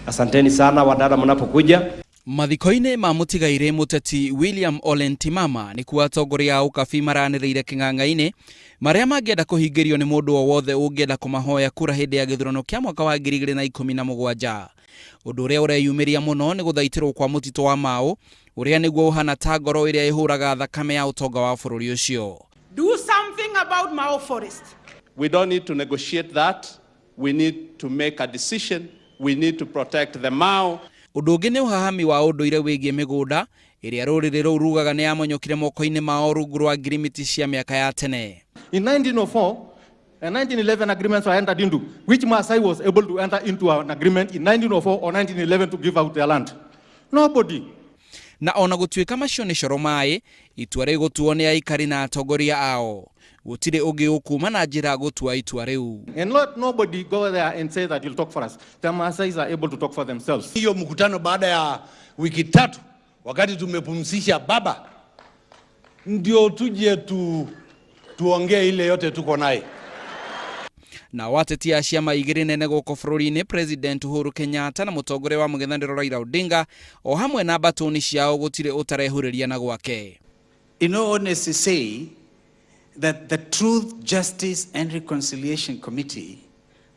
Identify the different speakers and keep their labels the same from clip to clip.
Speaker 1: Asanteni sana wadada mnapokuja.
Speaker 2: Mathikoine ma mutigaire muteti William Ole Ntimama ni kuwa atongoria a ukabi maranĩrĩire kĩng'ang'a-inĩ maria mangĩenda kũhingĩrio nĩ mũndũ o wothe ũngĩenda kũmahoya kura hĩndĩ ya gĩthurano kĩa mwaka wa 2017. Ũndũ ũrĩa ũreyumĩria mũno nĩ gũthaitĩrwo kwa mũtitũ wa Mau ũrĩa nĩguo ũhana ta ngoro ĩrĩa ĩhũraga thakame ya ũtonga wa bũrũri ũcio.
Speaker 3: Do something about Mau Forest.
Speaker 4: We don't need to negotiate that. We need to make a decision. We need to protect the Mau.
Speaker 2: Ũndũ ũngĩ nĩ ũhahami wa ũndũire wĩgiĩ mĩgũnda ĩrĩa rũrĩrĩ rũu rugaga nĩ yamonyokire moko-inĩ mao rungu rwa ngirimiti cia mĩaka ya tene.
Speaker 5: In 1904 and 1911 agreements were entered into, which Maasai was able to enter into an agreement in 1904 or 1911 to give out their land? Nobody.
Speaker 2: Na ona gũtuĩka macio nĩ coro maĩ, itua rĩu gũtuo nĩ aikari na atongoria ao. Gũtirĩ ũngĩ ũkuma na njĩra gũtua itua rĩu.
Speaker 5: And let nobody go there and say that you'll talk for us. The Maasais are able to talk for themselves.
Speaker 6: Hiyo mkutano baada ya wiki 3 wakati tumepumzisha baba ndio tuje tuongee ile yote tuko naye.
Speaker 2: Na wateti a ciama igĩrĩ nene gũkũ bũrũri-inĩ President Uhuru Kenyatta na mũtongoria wa mũng'ethanĩro Raila Odinga o hamwe na mbatũni ciao gũtirĩ ũtarehurĩria na gwake.
Speaker 7: In all honesty say that the Truth, Justice and Reconciliation Committee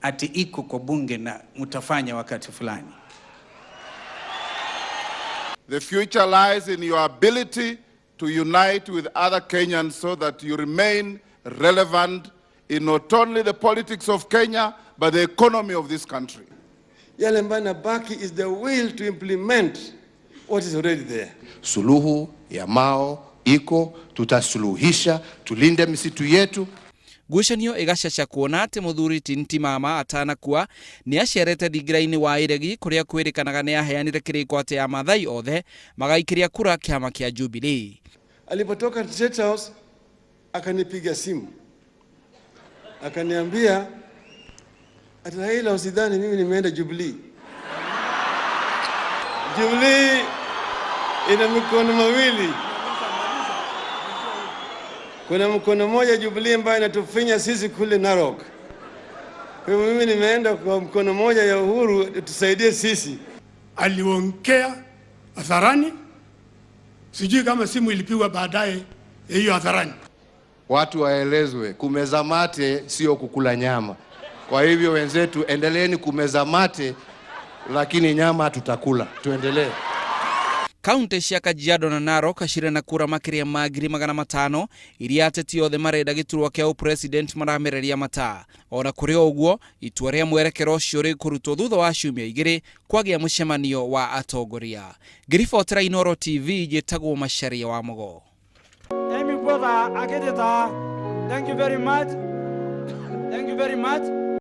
Speaker 7: ati iko kwa bunge na mutafanya wakati fulani.
Speaker 8: The future lies in your ability to unite with other Kenyans so that you remain relevant in not only the politics of Kenya but the economy of this country.
Speaker 9: Yale mbana baki is the will to implement what is already there.
Speaker 10: Suluhu ya Mau iko, tutasuluhisha, tulinde misitu yetu.
Speaker 2: Ngucanio ĩgacaca kuona atĩ mũthuri ti Ntimama atanakuwa nĩ acerete thingira-inĩ wa iregi kũrĩa kwĩrĩkanaga nĩ aheanire kĩrĩko atĩ a Maathai othe magaikĩria kura kĩama kĩa Jubilee.
Speaker 9: Alipotoka State House akanipiga simu akaniambia ati Raila, usidhani mimi nimeenda Jubilee. Jubilee ina mikono mawili. Kuna mkono moja Jubilee ambayo inatufinya sisi kule Narok. Kwa hivyo mimi nimeenda kwa mkono moja ya Uhuru tusaidie sisi.
Speaker 11: Aliongea hadharani. Sijui kama simu ilipigwa baadaye hiyo hadharani.
Speaker 10: Watu waelezwe kumeza mate sio kukula nyama. Kwa hivyo wenzetu, endeleeni kumeza mate, lakini nyama tutakula. Tuendelee.
Speaker 2: Kaunti cia Kajiado na Narok acire na kura makĩria ma 500,000 iria ateti othe marenda gĩturwa kĩa president maramereria mata. Ona kũrĩ ũguo, itua rĩa mwerekero ũcio rĩkũrutwo thutha wa ciumia igĩrĩ kwagĩa mũcemanio wa atongoria. Ngĩribotera Inooro TV njĩtagwo Macharia wa Mogo.
Speaker 3: Emi brother Akedeta, thank you very much. Thank you very much.